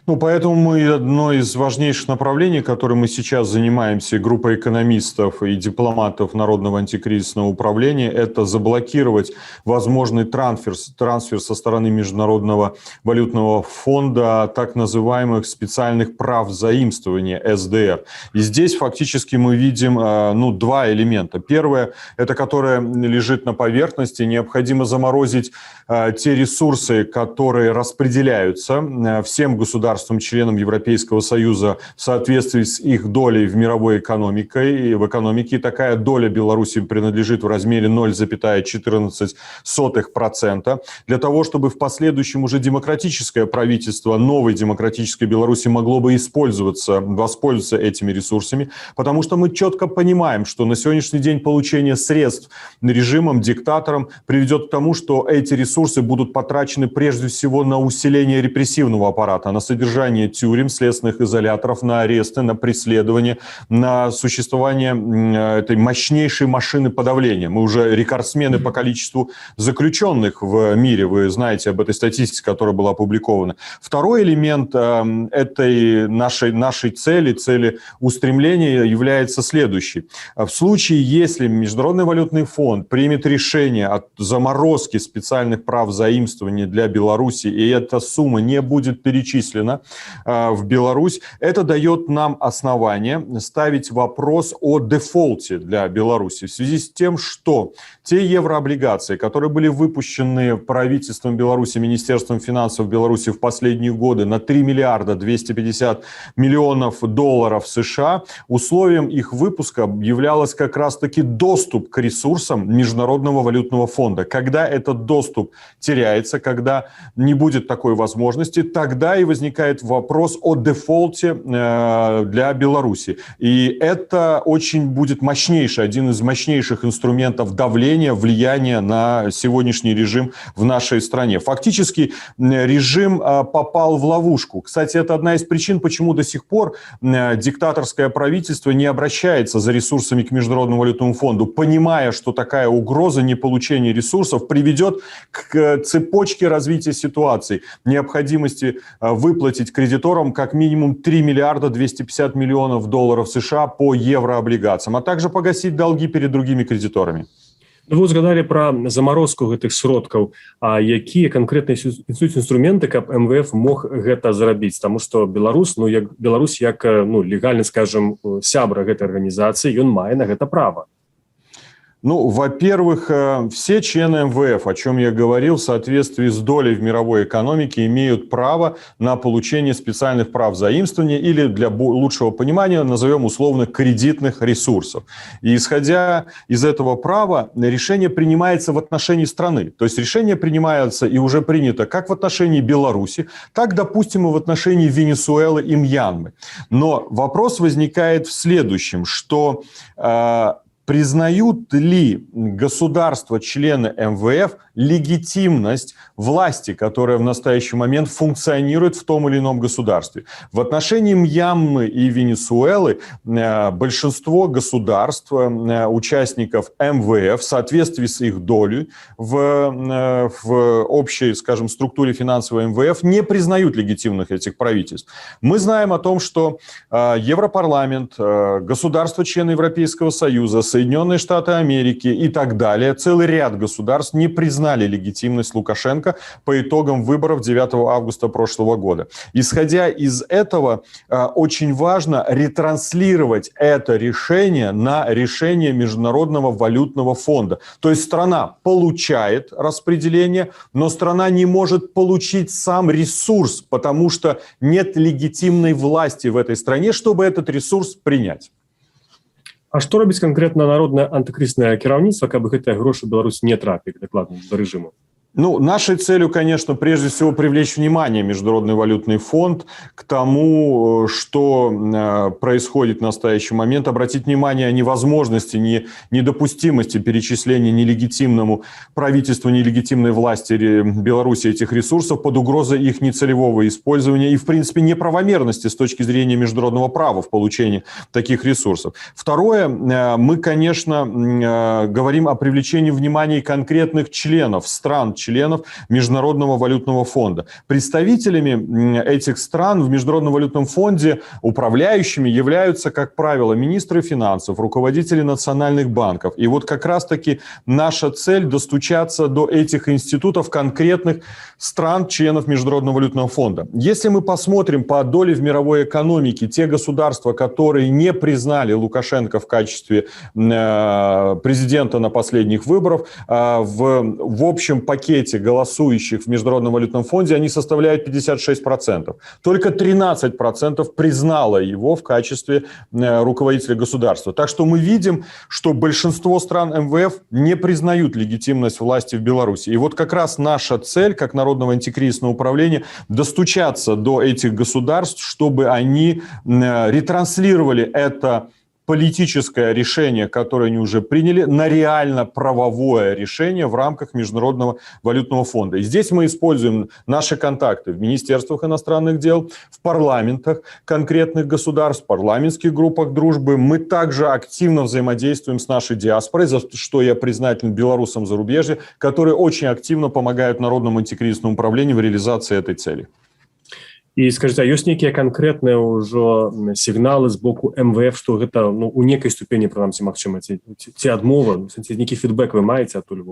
Ну, поэтому мы одно из важнейших направлений, которым мы сейчас занимаемся, группа экономистов и дипломатов Народного антикризисного управления, это заблокировать возможный трансфер со стороны Международного валютного фонда так называемых специальных прав заимствования СДР. И здесь фактически мы видим два элемента. Первое, это которое лежит на поверхности, необходимо заморозить те ресурсы, которые распределяются всем государствам-членам Европейского Союза в соответствии с их долей в мировой экономике. И в экономике такая доля Беларуси принадлежит в размере 0,14%. Для того, чтобы в последующем уже демократическое правительство новой демократической Беларуси могло бы воспользоваться этими ресурсами, потому что мы четко понимаем, что на сегодняшний день получение средств режимом, диктатором приведет к тому, что эти ресурсы будут потрачены прежде всего на усиление репрессивного аппарата, на содержание тюрем, следственных изоляторов, на аресты, на преследование, на существование этой мощнейшей машины подавления. Мы уже рекордсмены по количеству заключенных в мире. Вы знаете об этой статистике, которая была опубликована. Второй элемент этой нашей цели устремления является следующий. В случае, если Международный валютный фонд примет решение о заморозке специальных прав заимствования для Беларуси, и эта сумма не будет перечислена в Беларусь, это дает нам основание ставить вопрос о дефолте для Беларуси в связи с тем, что те еврооблигации, которые были выпущены правительством Беларуси, Министерством финансов Беларуси в последние годы на 3 миллиарда 250 миллионов долларов США, условием их выпуска являлось как раз-таки доступ к ресурсам Международного валютного фонда. Когда этот доступ теряется, когда не будет такой возможности, тогда и возникает вопрос о дефолте для Беларуси. И это очень будет один из мощнейших инструментов давления, влияния на сегодняшний режим в нашей стране. Фактически режим попал в ловушку. Кстати, это одна из причин, почему до сих пор диктаторское правительство не обращается за ресурсами к Международному валютному фонду, понимая, что такая угроза неполучения ресурсов приведет к цепочке развития ситуации, необходимости выплатить кредиторам как минимум 3 миллиарда 250 миллионов долларов США по еврооблигациям, а также погасить долги перед другими кредиторами. Вы згадали про заморозку гэтых сродкаў, а якія канкрэтна існуюць інструменты, каб МВФ мог гэта зрабіць, таму што Беларусь як легальны, скажем, сябра гэтай арганізацыі, ён мае на гэта права. Ну, во-первых, все члены МВФ, о чем я говорил, в соответствии с долей в мировой экономике, имеют право на получение специальных прав заимствования или, для лучшего понимания, назовем условно, кредитных ресурсов. И исходя из этого права, решение принимается в отношении страны. То есть решение принимается и уже принято как в отношении Беларуси, так, допустим, и в отношении Венесуэлы и Мьянмы. Но вопрос возникает в следующем, что признают ли государства-члены МВФ легитимность власти, которая в настоящий момент функционирует в том или ином государстве? В отношении Мьянмы и Венесуэлы большинство государств, участников МВФ, в соответствии с их долей в общей, скажем, структуре финансовой МВФ, не признают легитимных этих правительств. Мы знаем о том, что Европарламент, государства-члены Европейского Союза, Соединенные Штаты Америки и так далее, целый ряд государств не признали легитимность Лукашенко по итогам выборов 9 августа прошлого года. Исходя из этого, очень важно ретранслировать это решение на решение Международного валютного фонда. То есть страна получает распределение, но страна не может получить сам ресурс, потому что нет легитимной власти в этой стране, чтобы этот ресурс принять. А што робіць канкрэтна народнае антыкрызнае кіраўніцтва, каб гэтыя грошы Беларусь не трапілі дакладна да рэжыму? Ну, нашей целью, конечно, прежде всего привлечь внимание Международный валютный фонд к тому, что происходит в настоящий момент, обратить внимание о невозможности, недопустимости перечисления нелегитимному правительству, нелегитимной власти Беларуси этих ресурсов под угрозой их нецелевого использования и, в принципе, неправомерности с точки зрения международного права в получении таких ресурсов. Второе, мы, конечно, говорим о привлечении внимания конкретных членов стран, стран-членов Международного валютного фонда. Представителями этих стран в Международном валютном фонде управляющими являются, как правило, министры финансов, руководители национальных банков. И вот как раз-таки наша цель достучаться до этих институтов конкретных стран, членов Международного валютного фонда. Если мы посмотрим по доле в мировой экономике, те государства, которые не признали Лукашенко в качестве президента на последних выборах, в общем пакете голосующих в Международном валютном фонде они составляют 56%. Только 13% признало его в качестве руководителя государства. Так что мы видим, что большинство стран МВФ не признают легитимность власти в Беларуси. И вот как раз наша цель, как Народного антикризисного управления, достучаться до этих государств, чтобы они ретранслировали это политическое решение, которое они уже приняли, на реально правовое решение в рамках Международного валютного фонда. И здесь мы используем наши контакты в министерствах иностранных дел, в парламентах конкретных государств, парламентских группах дружбы. Мы также активно взаимодействуем с нашей диаспорой, за что я признателен белорусам зарубежья, которые очень активно помогают Народному антикризисному управлению в реализации этой цели. І скажите, а ёсць нейкія канкрэтныя ўжо сігналы з боку МВФ, што гэта у некай ступені прынамсі магчыма ці адмова, нейкі фідбэк вы маеце адтуль?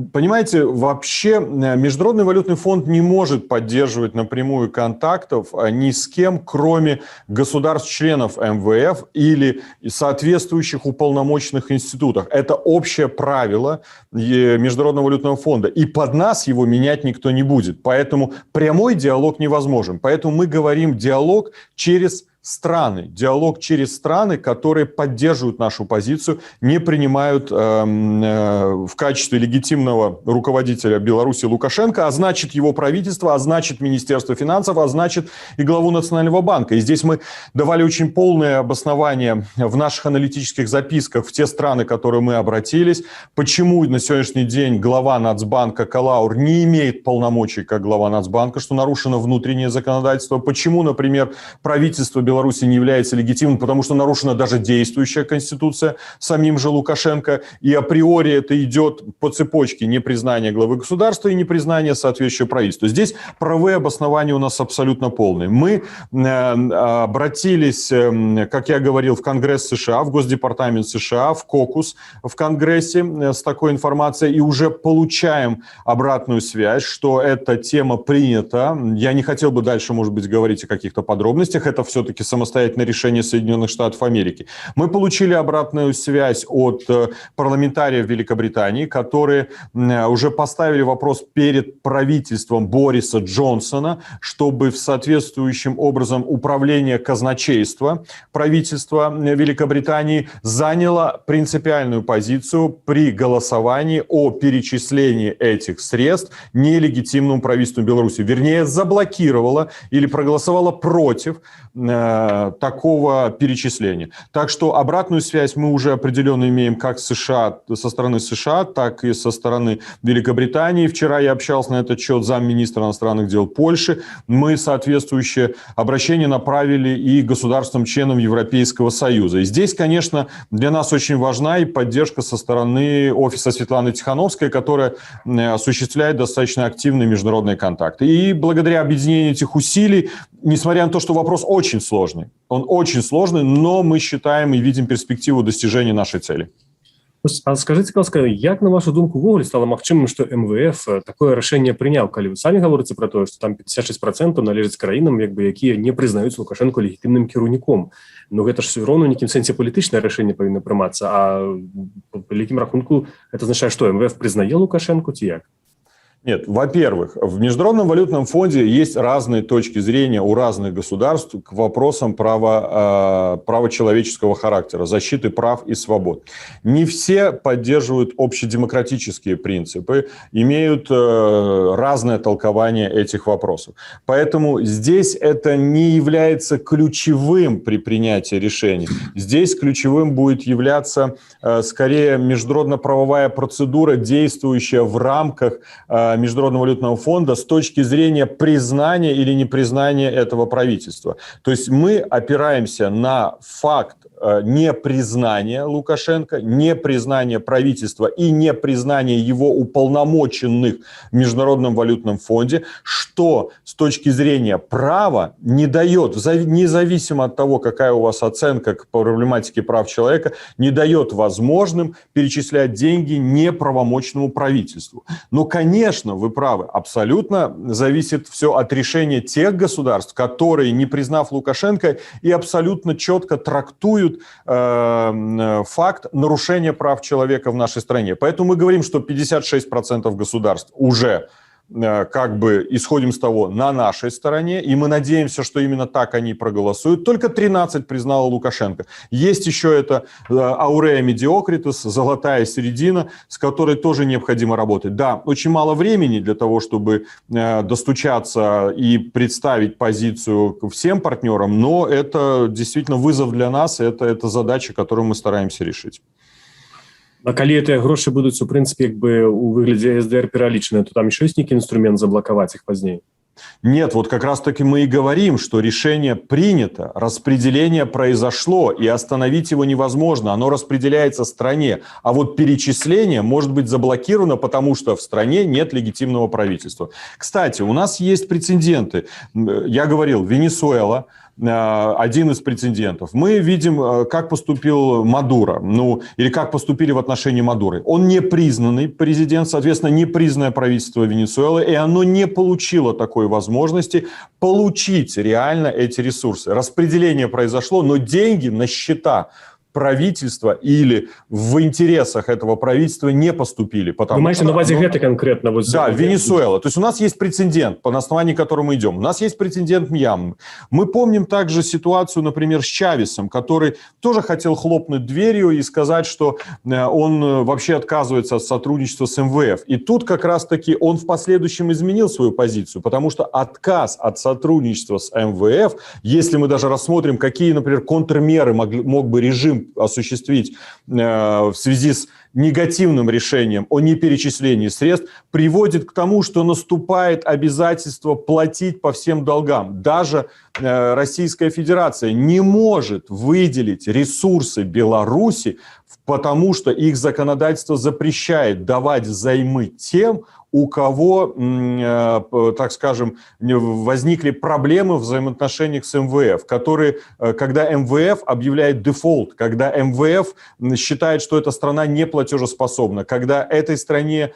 Понимаете, вообще Международный валютный фонд не может поддерживать напрямую контактов ни с кем, кроме государств-членов МВФ или соответствующих уполномоченных институтов. Это общее правило Международного валютного фонда. И под нас его менять никто не будет. Поэтому прямой диалог невозможен. Поэтому мы говорим диалог через страны, диалог через страны, которые поддерживают нашу позицию, не принимают в качестве легитимного руководителя Беларуси Лукашенко, а значит его правительство, а значит Министерство финансов, а значит и главу Национального банка. И здесь мы давали очень полное обоснование в наших аналитических записках в те страны, в которые мы обратились, почему на сегодняшний день глава Нацбанка Калаур не имеет полномочий как глава Нацбанка, что нарушено внутреннее законодательство, почему, например, правительство Беларуси не является легитимным, потому что нарушена даже действующая конституция самим же Лукашенко, и априори это идет по цепочке непризнания главы государства и непризнания соответствующего правительства. Здесь правовые обоснования у нас абсолютно полные. Мы обратились, как я говорил, в Конгресс США, в Госдепартамент США, в Кокус в Конгрессе с такой информацией, и уже получаем обратную связь, что эта тема принята. Я не хотел бы дальше, может быть, говорить о каких-то подробностях, это все-таки самостоятельное решение Соединенных Штатов Америки. Мы получили обратную связь от парламентариев Великобритании, которые уже поставили вопрос перед правительством Бориса Джонсона, чтобы в соответствующем образом управление казначейства правительства Великобритании заняло принципиальную позицию при голосовании о перечислении этих средств нелегитимному правительству Беларуси. Вернее, заблокировало или проголосовало против такого перечисления. Так что обратную связь мы уже определенно имеем как США, со стороны США, так и со стороны Великобритании. Вчера я общался на этот счет с замминистра иностранных дел Польши. Мы соответствующее обращение направили и государствам-членам Европейского Союза. И здесь, конечно, для нас очень важна и поддержка со стороны офиса Светланы Тихановской, которая осуществляет достаточно активные международные контакты. И благодаря объединению этих усилий, несмотря на то, что вопрос очень сложный, он очень сложный, но мы считаем и видим перспективу достижения нашей цели. А скажите, пожалуйста, як, на вашу думку, ввогуле стало магчымым, што МВФ такое рашэнне прыняў, калі вы самі гаворыце пра тое, што там 56% належыць краінам, якія не прызнаюць Лукашенко легітымным кіраўніком. Ну гэта ж роўна ў нейкім сэнсе палітычнае рашэнне павінна прымацца, а па вялікім рахунку это азначае, што МВФ прызнае Лукашенко ці як? Нет, во-первых, в Международном валютном фонде есть разные точки зрения у разных государств к вопросам права человеческого характера, защиты прав и свобод. Не все поддерживают общедемократические принципы, имеют разное толкование этих вопросов. Поэтому здесь это не является ключевым при принятии решений. Здесь ключевым будет являться скорее международно-правовая процедура, действующая в рамках Международного валютного фонда с точки зрения признания или непризнания этого правительства. То есть мы опираемся на факт непризнание Лукашенко, непризнание правительства и непризнание его уполномоченных в Международном валютном фонде, что с точки зрения права не дает, независимо от того, какая у вас оценка к проблематике прав человека, не дает возможным перечислять деньги неправомочному правительству. Но, конечно, вы правы, абсолютно зависит все от решения тех государств, которые, не признав Лукашенко, и абсолютно четко трактуют факт нарушения прав человека в нашей стране. Поэтому мы говорим, что 56% государств уже как бы исходим с того на нашей стороне, и мы надеемся, что именно так они проголосуют. Только 13 признало Лукашенко. Есть еще это ауреа медиокритус, золотая середина, с которой тоже необходимо работать. Да, очень мало времени для того, чтобы достучаться и представить позицию всем партнерам, но это действительно вызов для нас, это задача, которую мы стараемся решить. А калі гэтыя грошы будуць у прынцыпе як бы у выглядзе СДР пералічаны, то там еще есть нейкі інструмент заблокаваць их поздней? Нет, вот как раз-таки мы и говорим, что решение принято, распределение произошло, и остановить его невозможно, оно распределяется стране. А вот перечисление может быть заблокировано, потому что в стране нет легитимного правительства. Кстати, у нас есть прецеденты. Я говорил, Венесуэла, один из прецедентов. Мы видим, как поступил Мадуро, или как поступили в отношении Мадуры. Он непризнанный президент, соответственно, непризнанное правительство Венесуэлы, и оно не получило такой возможности получить реально эти ресурсы. Распределение произошло, но деньги на счета правительства или в интересах этого правительства не поступили. Вы имеете на увазі гэта конкретно? Да, Венесуэла. То есть у нас есть прецедент, по основанию которого мы идем. У нас есть прецедент Мьянмы. Мы помним также ситуацию, например, с Чавесом, который тоже хотел хлопнуть дверью и сказать, что он вообще отказывается от сотрудничества с МВФ. И тут как раз-таки он в последующем изменил свою позицию, потому что отказ от сотрудничества с МВФ, если мы даже рассмотрим, какие, например, контрмеры мог бы режим осуществить в связи с негативным решением о неперечислении средств, приводит к тому, что наступает обязательство платить по всем долгам. Даже Российская Федерация не может выделить ресурсы Беларуси, потому что их законодательство запрещает давать взаймы тем, у кого, так скажем, возникли проблемы в взаимоотношениях с МВФ, которые, когда МВФ объявляет дефолт, когда МВФ считает, что эта страна не платежеспособна, когда в этой стране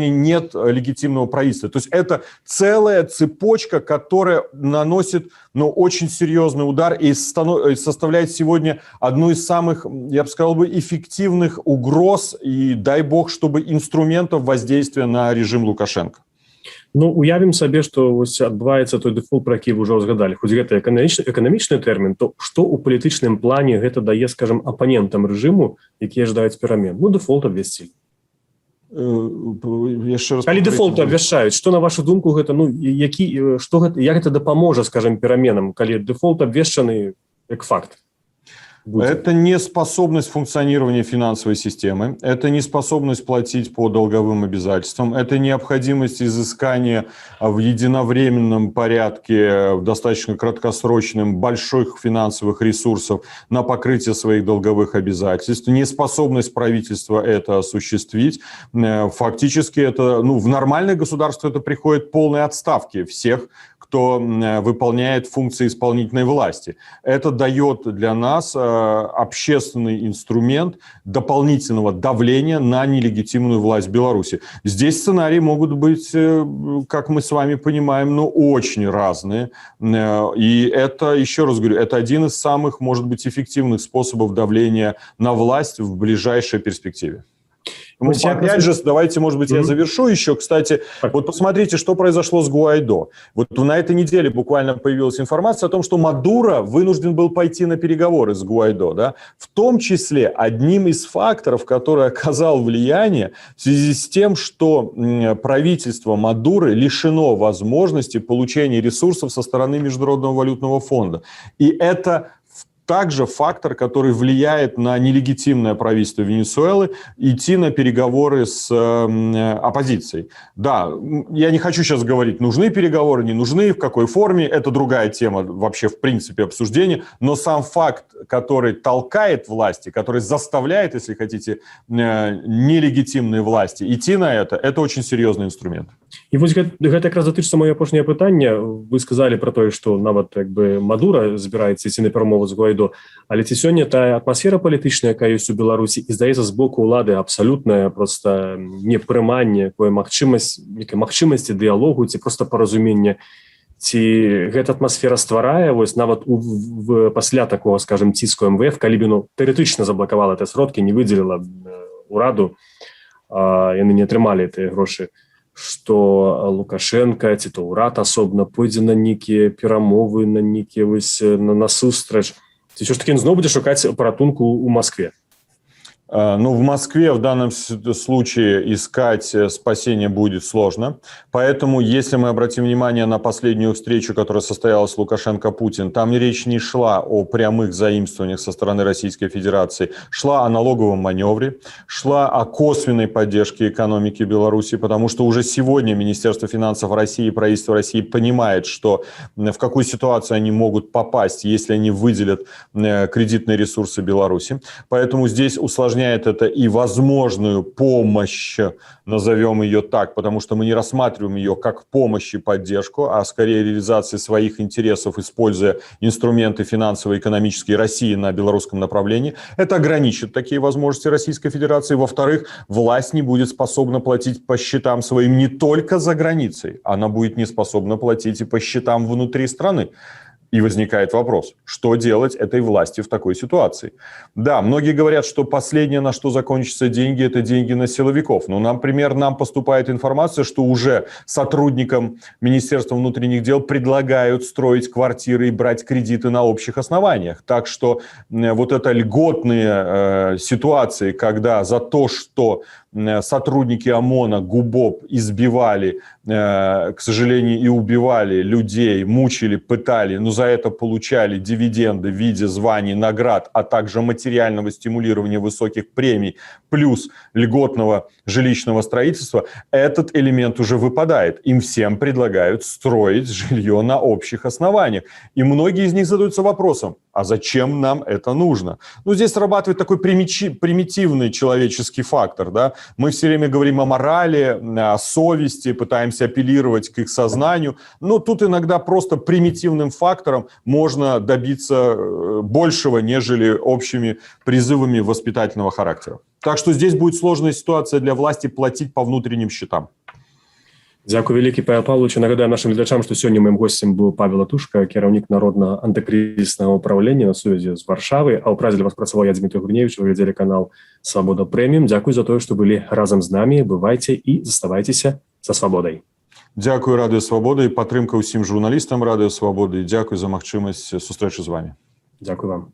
нет легитимного правительства. То есть это целая цепочка, которая наносит очень серьезный удар и составляет сегодня одну из самых, я бы сказал, эффективных угроз и, дай бог, чтобы инструментов воздействия на режим Лукашенко. Уявім сабе, што адбываецца той дэфолт, про які вы ўжо згадалі. Хоць гэта эканамічны тэрмін, то што ў палітычным плане гэта дае, скажем, апанентам рэжыму, якія ждаюць перамен? Дэфолт абвясцілі. Калі дэфолт абвяшчаюць, што на вашу думку гэта, як гэта дапаможа, скажем, пераменам, калі дэфолт абвешчаны як факт? Это неспособность функционирования финансовой системы, это неспособность платить по долговым обязательствам, это необходимость изыскания в единовременном порядке, достаточно краткосрочным, больших финансовых ресурсов на покрытие своих долговых обязательств, неспособность правительства это осуществить. Фактически это, в нормальное государство это приходит к полной отставке всех, кто выполняет функции исполнительной власти. Это дает для нас общественный инструмент дополнительного давления на нелегитимную власть Беларуси. Здесь сценарии могут быть, как мы с вами понимаем, очень разные. И это, еще раз говорю, это один из самых, может быть, эффективных способов давления на власть в ближайшей перспективе. Опять же, давайте, может быть, я завершу еще. Кстати, вот посмотрите, что произошло с Гуайдо. Вот на этой неделе буквально появилась информация о том, что Мадуро вынужден был пойти на переговоры с Гуайдо. Да? В том числе одним из факторов, который оказал влияние в связи с тем, что правительство Мадуры лишено возможности получения ресурсов со стороны Международного валютного фонда. И это также фактор, который влияет на нелегитимное правительство Венесуэлы идти на переговоры с оппозицией. Да, я не хочу сейчас говорить, нужны переговоры, не нужны, в какой форме, это другая тема вообще в принципе обсуждения, но сам факт, который толкает власти, который заставляет, если хотите, нелегитимные власти идти на это очень серьезный инструмент. І вось гэта якраз датычыцца маё апошняе пытанне. Вы сказалі пра тое, што нават як бы Мадура збіраецца ісці на перамовы з Гуайдо, але ці сёння тая атмасфера палітычная, якая ёсць у Беларусі, і здаецца з боку ўлады абсалютнае проста непрыманне, некай магчымасці дыялогу ці проста паразумення, ці гэта атмасфера стварае вось нават пасля такого, скажем, ціску МВФ, калі б тэарэтычна заблакавала гэтыя сродкі, не выдзеліла ўраду, яны не атрымалі гэтыя грошы, што Лукашенко ці то ўрад асобна пойдзе на нейкія перамовы, на нейкія насустрач, ці ўсё ж таки зноў будзе шукаць паратунку ў Москве? Ну, в Москве в данном случае искать спасение будет сложно. Поэтому, если мы обратим внимание на последнюю встречу, которая состоялась Лукашенко-Путин, там речь не шла о прямых заимствованиях со стороны Российской Федерации, шла о налоговом маневре, шла о косвенной поддержке экономики Беларуси, потому что уже сегодня Министерство финансов России и правительство России понимает, что в какую ситуацию они могут попасть, если они выделят кредитные ресурсы Беларуси. Поэтому здесь усложняется это и возможную помощь, назовем ее так, потому что мы не рассматриваем ее как помощь и поддержку, а скорее реализации своих интересов, используя инструменты финансово-экономические России на белорусском направлении. Это ограничит такие возможности Российской Федерации. Во-вторых, власть не будет способна платить по счетам своим не только за границей, она будет не способна платить и по счетам внутри страны. И возникает вопрос, что делать этой власти в такой ситуации? Да, многие говорят, что последнее, на что закончатся деньги, это деньги на силовиков. Но, например, нам поступает информация, что уже сотрудникам Министерства внутренних дел предлагают строить квартиры и брать кредиты на общих основаниях. Так что вот это льготные ситуации, когда за то, что сотрудники ОМОНа, ГУБОП избивали, к сожалению, и убивали людей, мучили, пытали, но за это получали дивиденды в виде званий, наград, а также материального стимулирования высоких премий, плюс льготного жилищного строительства, этот элемент уже выпадает. Им всем предлагают строить жилье на общих основаниях. И многие из них задаются вопросом, а зачем нам это нужно? Ну, здесь срабатывает такой примитивный человеческий фактор, да? Мы все время говорим о морали, о совести, пытаемся апеллировать к их сознанию, но тут иногда просто примитивным фактором можно добиться большего, нежели общими призывами воспитательного характера. Так что здесь будет сложная ситуация для власти платить по внутренним счетам. Дзякуй вялікі, Павел Павлович. Нагадаю нашим глядачам, што сёння маім госцем быў Павел Атушка, кіраўнік народнага антыкрызіснага ўправлення на сувязі з Варшавай. А ў празе для вас працаваў я, Дмітрий Гурневич, вы глядзелі канал Свабода Прэміум. Дзякуй за тое, што былі разам з намі. Бывайце і заставайцеся са свабодай. Дзякуй Радыё Свабода і падтрымка ўсім журналістам Радыё Свабоды. Дзякуй за магчымасць сустрэчы з вами. Дзякуй вам.